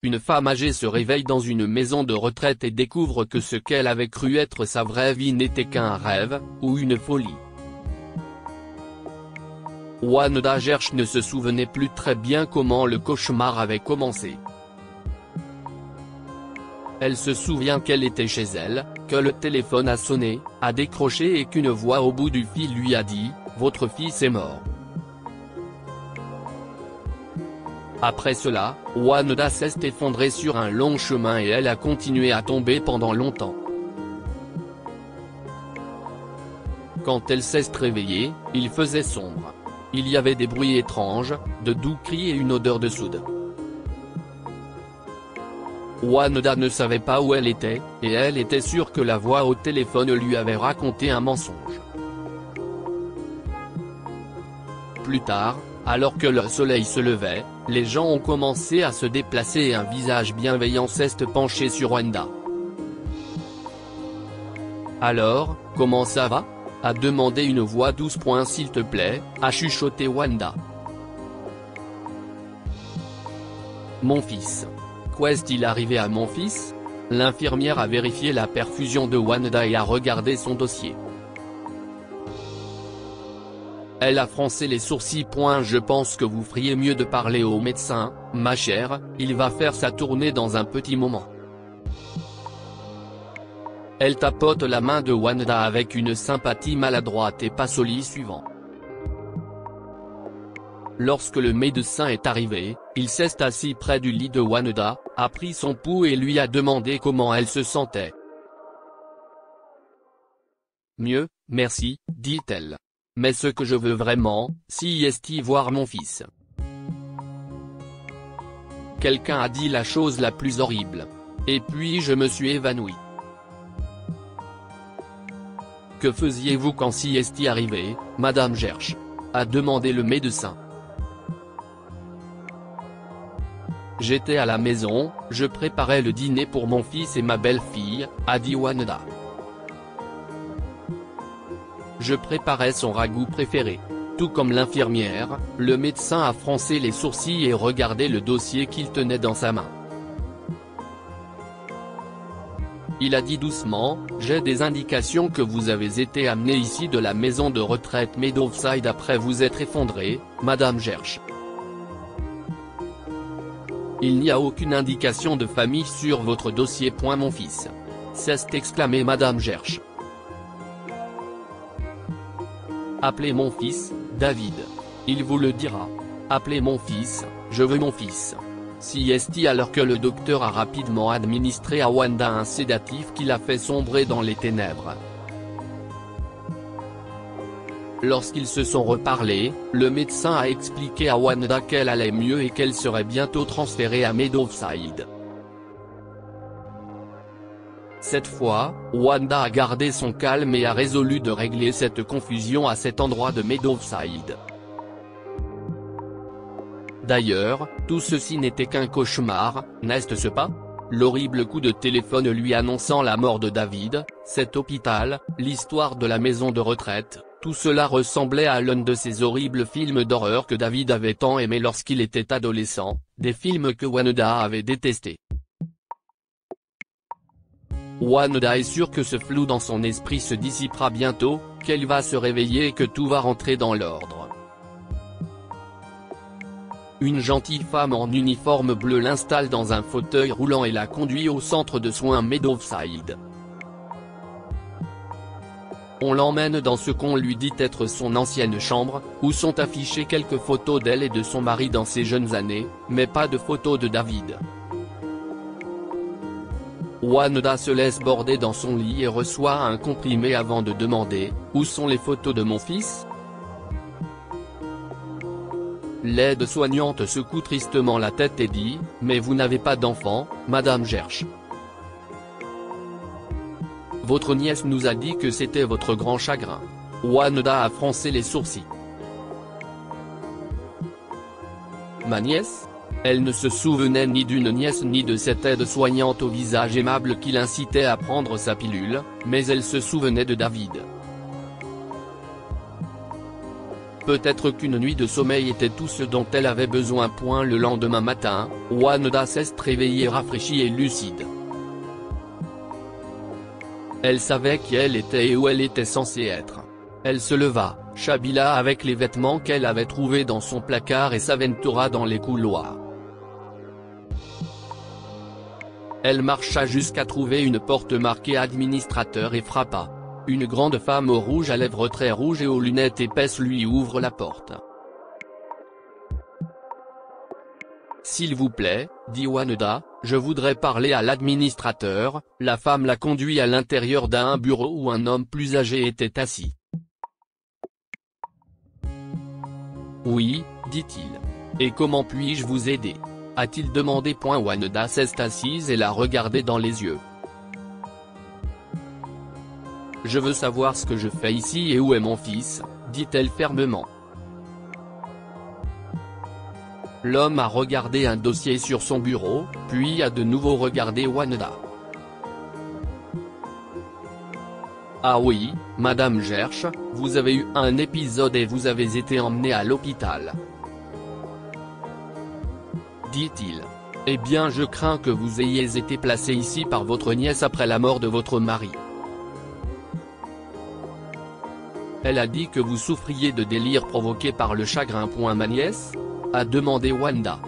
une femme âgée se réveille dans une maison de retraite et découvre que ce qu'elle avait cru être sa vraie vie n'était qu'un rêve, ou une folie. Wanda Gersh ne se souvenait plus très bien comment le cauchemar avait commencé. Elle se souvient qu'elle était chez elle, que le téléphone a sonné, a décroché et qu'une voix au bout du fil lui a dit « Votre fils est mort ». Après cela, Wanda s'est effondrée sur un long chemin et elle a continué à tomber pendant longtemps. Quand elle s'est réveillée, il faisait sombre. Il y avait des bruits étranges, de doux cris et une odeur de soude. Wanda ne savait pas où elle était, et elle était sûre que la voix au téléphone lui avait raconté un mensonge. Plus tard, alors que le soleil se levait, les gens ont commencé à se déplacer et un visage bienveillant s'est penché sur Wanda. « Alors, comment ça va ?» a demandé une voix douce. « S'il te plaît », a chuchoté Wanda. « Mon fils. Qu'est-il arrivé à mon fils ?» L'infirmière a vérifié la perfusion de Wanda et a regardé son dossier. Elle a froncé les sourcils. « Je pense que vous feriez mieux de parler au médecin, ma chère, il va faire sa tournée dans un petit moment. » Elle tapote la main de Wanda avec une sympathie maladroite et passe au lit suivant. Lorsque le médecin est arrivé, il s'est assis près du lit de Wanda, a pris son pouls et lui a demandé comment elle se sentait. « Mieux, merci, dit-elle. Mais ce que je veux vraiment, c'est voir mon fils. » Quelqu'un a dit la chose la plus horrible. Et puis je me suis évanoui. « Que faisiez-vous quand c'est arrivé, Madame Gersh ?» a demandé le médecin. « J'étais à la maison, je préparais le dîner pour mon fils et ma belle-fille, » a dit Wanda. « Je préparais son ragoût préféré. » Tout comme l'infirmière, le médecin a froncé les sourcils et regardé le dossier qu'il tenait dans sa main. Il a dit doucement, « J'ai des indications que vous avez été amené ici de la maison de retraite Meadowside après vous être effondrée, Madame Gersh. Il n'y a aucune indication de famille sur votre dossier. Mon fils. » s'est exclamé Madame Gersh. « Appelez mon fils, David. Il vous le dira. Appelez mon fils, je veux mon fils. » C'est alors que le docteur a rapidement administré à Wanda un sédatif qui l'a fait sombrer dans les ténèbres. Lorsqu'ils se sont reparlés, le médecin a expliqué à Wanda qu'elle allait mieux et qu'elle serait bientôt transférée à Meadowside. Cette fois, Wanda a gardé son calme et a résolu de régler cette confusion à cet endroit de Meadowside. D'ailleurs, tout ceci n'était qu'un cauchemar, n'est-ce pas? L'horrible coup de téléphone lui annonçant la mort de David, cet hôpital, l'histoire de la maison de retraite, tout cela ressemblait à l'un de ces horribles films d'horreur que David avait tant aimé lorsqu'il était adolescent, des films que Wanda avait détestés. Wanda est sûre que ce flou dans son esprit se dissipera bientôt, qu'elle va se réveiller et que tout va rentrer dans l'ordre. Une gentille femme en uniforme bleu l'installe dans un fauteuil roulant et la conduit au centre de soins Meadowside. On l'emmène dans ce qu'on lui dit être son ancienne chambre, où sont affichées quelques photos d'elle et de son mari dans ses jeunes années, mais pas de photos de David. Wanda se laisse border dans son lit et reçoit un comprimé avant de demander « Où sont les photos de mon fils ?» L'aide-soignante secoue tristement la tête et dit « Mais vous n'avez pas d'enfant, Madame Gersh. Votre nièce nous a dit que c'était votre grand chagrin. » Wanda a froncé les sourcils. « Ma nièce ?» Elle ne se souvenait ni d'une nièce ni de cette aide-soignante au visage aimable qui l'incitait à prendre sa pilule, mais elle se souvenait de David. Peut-être qu'une nuit de sommeil était tout ce dont elle avait besoin. Le lendemain matin, Wanda s'est réveillée rafraîchie et lucide. Elle savait qui elle était et où elle était censée être. Elle se leva, s'habilla avec les vêtements qu'elle avait trouvés dans son placard et s'aventura dans les couloirs. Elle marcha jusqu'à trouver une porte marquée administrateur et frappa. Une grande femme au rouge à lèvres très rouges et aux lunettes épaisses lui ouvre la porte. « S'il vous plaît, dit Wanda, je voudrais parler à l'administrateur. » La femme la conduit à l'intérieur d'un bureau où un homme plus âgé était assis. « Oui, dit-il. Et comment puis-je vous aider ? » a-t-il demandé. Wanda s'est assise et l'a regardé dans les yeux. « Je veux savoir ce que je fais ici et où est mon fils, » dit-elle fermement. L'homme a regardé un dossier sur son bureau, puis a de nouveau regardé Wanda. « Ah oui, Madame Gersh, vous avez eu un épisode et vous avez été emmenée à l'hôpital. » dit-il. « Eh bien je crains que vous ayez été placée ici par votre nièce après la mort de votre mari. Elle a dit que vous souffriez de délire provoqué par le chagrin. Ma nièce ? a demandé Wanda.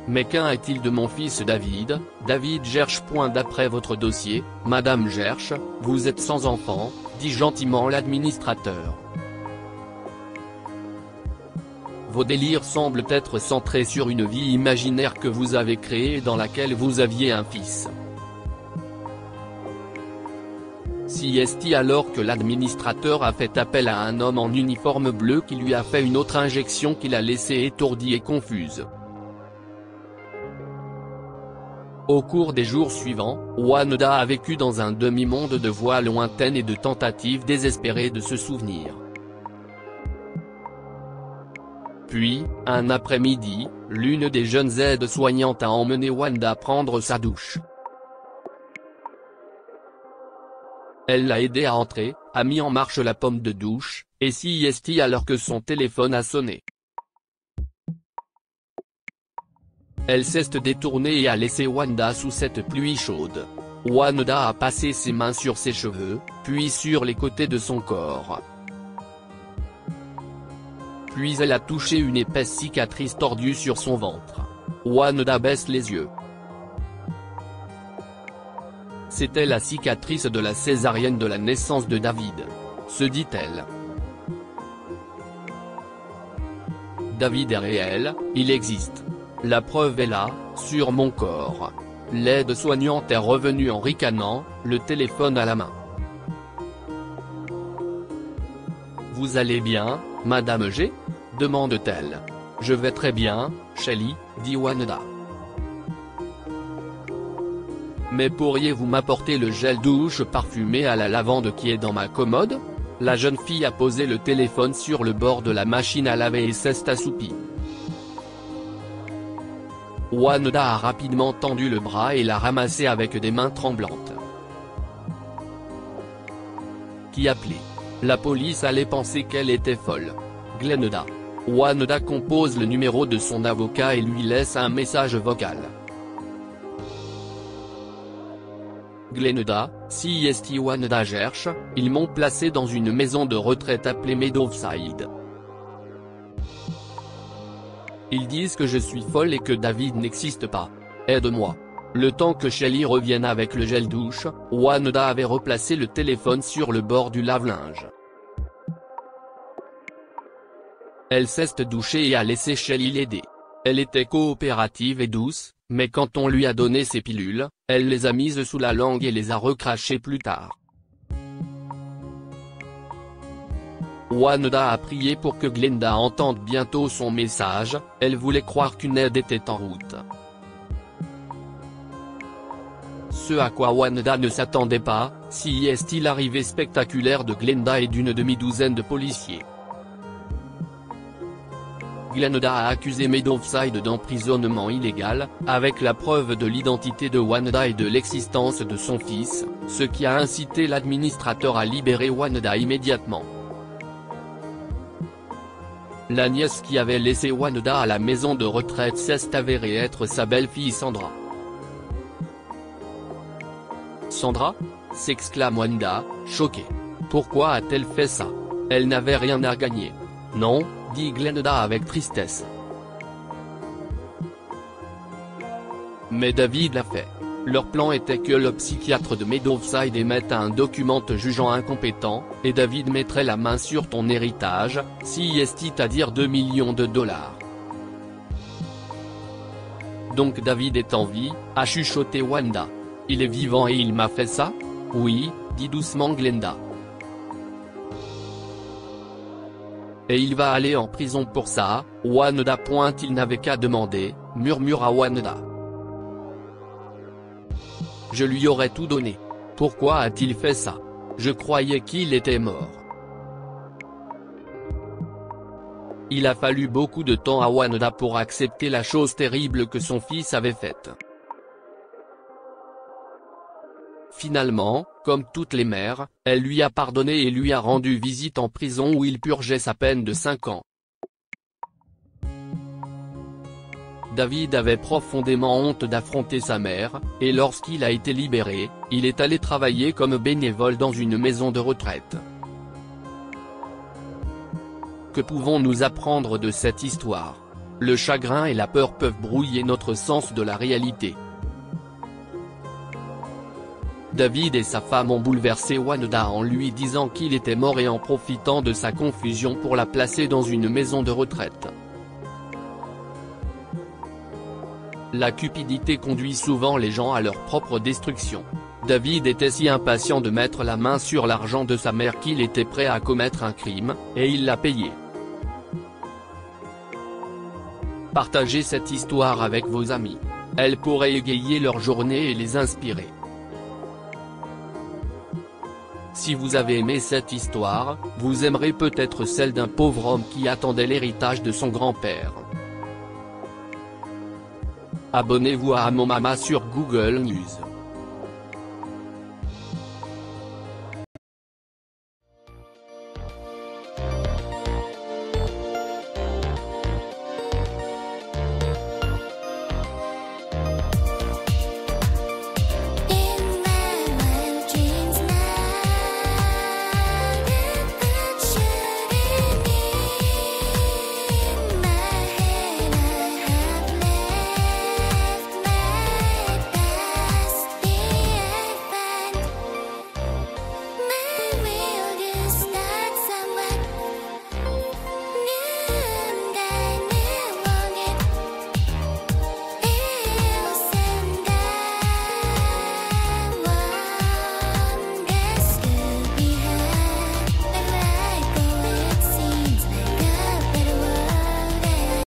Mais qu'en est-il de mon fils David, David Gersh ? D'après votre dossier, Madame Gersh, vous êtes sans enfant, dit gentiment l'administrateur. Vos délires semblent être centrés sur une vie imaginaire que vous avez créée et dans laquelle vous aviez un fils. Si est alors que l'administrateur a fait appel à un homme en uniforme bleu qui lui a fait une autre injection qui l'a laissée étourdie et confuse. Au cours des jours suivants, Wanda a vécu dans un demi-monde de voix lointaines et de tentatives désespérées de se souvenir. Puis, un après-midi, l'une des jeunes aides-soignantes a emmené Wanda prendre sa douche. Elle l'a aidé à entrer, a mis en marche la pomme de douche, et s'y est alors que son téléphone a sonné. Elle s'est détournée et a laissé Wanda sous cette pluie chaude. Wanda a passé ses mains sur ses cheveux, puis sur les côtés de son corps. Puis elle a touché une épaisse cicatrice tordue sur son ventre. Wanda baisse les yeux. C'était la cicatrice de la césarienne de la naissance de David, se dit-elle. David est réel, il existe. La preuve est là, sur mon corps. L'aide-soignante est revenue en ricanant, le téléphone à la main. Vous allez bien, Madame G ? demande-t-elle. Je vais très bien, Shelly, dit Wanda. Mais pourriez-vous m'apporter le gel douche parfumé à la lavande qui est dans ma commode ? La jeune fille a posé le téléphone sur le bord de la machine à laver et s'est assoupie. Wanda a rapidement tendu le bras et l'a ramassé avec des mains tremblantes. Qui appelait ? La police allait penser qu'elle était folle. Glenda. Wanda compose le numéro de son avocat et lui laisse un message vocal. Glenda, si est Wanda Gersh, ils m'ont placé dans une maison de retraite appelée Meadowside. Ils disent que je suis folle et que David n'existe pas. Aide-moi. Le temps que Shelly revienne avec le gel douche, Wanda avait replacé le téléphone sur le bord du lave-linge. Elle s'est douchée et a laissé Shelly l'aider. Elle était coopérative et douce, mais quand on lui a donné ses pilules, elle les a mises sous la langue et les a recrachées plus tard. Wanda a prié pour que Glenda entende bientôt son message, elle voulait croire qu'une aide était en route. Ce à quoi Wanda ne s'attendait pas, si est l'arrivée spectaculaire de Glenda et d'une demi-douzaine de policiers. Glenda a accusé Meadowside d'emprisonnement illégal, avec la preuve de l'identité de Wanda et de l'existence de son fils, ce qui a incité l'administrateur à libérer Wanda immédiatement. La nièce qui avait laissé Wanda à la maison de retraite s'est avérée être sa belle-fille Sandra. Sandra ? S'exclame Wanda, choquée. Pourquoi a-t-elle fait ça ? Elle n'avait rien à gagner. Non, dit Glenda avec tristesse. Mais David l'a fait. Leur plan était que le psychiatre de Meadowside émette un document te jugeant incompétent, et David mettrait la main sur ton héritage, si c'est-à-dire 2 millions de dollars. Donc David est en vie, a chuchoté Wanda. Il est vivant et il m'a fait ça ? Oui, dit doucement Glenda. Et il va aller en prison pour ça, Wanda. Il n'avait qu'à demander, murmura Wanda. Je lui aurais tout donné. Pourquoi a-t-il fait ça ? Je croyais qu'il était mort. Il a fallu beaucoup de temps à Wanda pour accepter la chose terrible que son fils avait faite. Finalement, comme toutes les mères, elle lui a pardonné et lui a rendu visite en prison où il purgeait sa peine de 5 ans. David avait profondément honte d'affronter sa mère, et lorsqu'il a été libéré, il est allé travailler comme bénévole dans une maison de retraite. Que pouvons-nous apprendre de cette histoire ? Le chagrin et la peur peuvent brouiller notre sens de la réalité. David et sa femme ont bouleversé Wanda en lui disant qu'il était mort et en profitant de sa confusion pour la placer dans une maison de retraite. La cupidité conduit souvent les gens à leur propre destruction. David était si impatient de mettre la main sur l'argent de sa mère qu'il était prêt à commettre un crime, et il l'a payé. Partagez cette histoire avec vos amis. Elle pourrait égayer leur journée et les inspirer. Si vous avez aimé cette histoire, vous aimerez peut-être celle d'un pauvre homme qui attendait l'héritage de son grand-père. Abonnez-vous à Mon Mama sur Google News.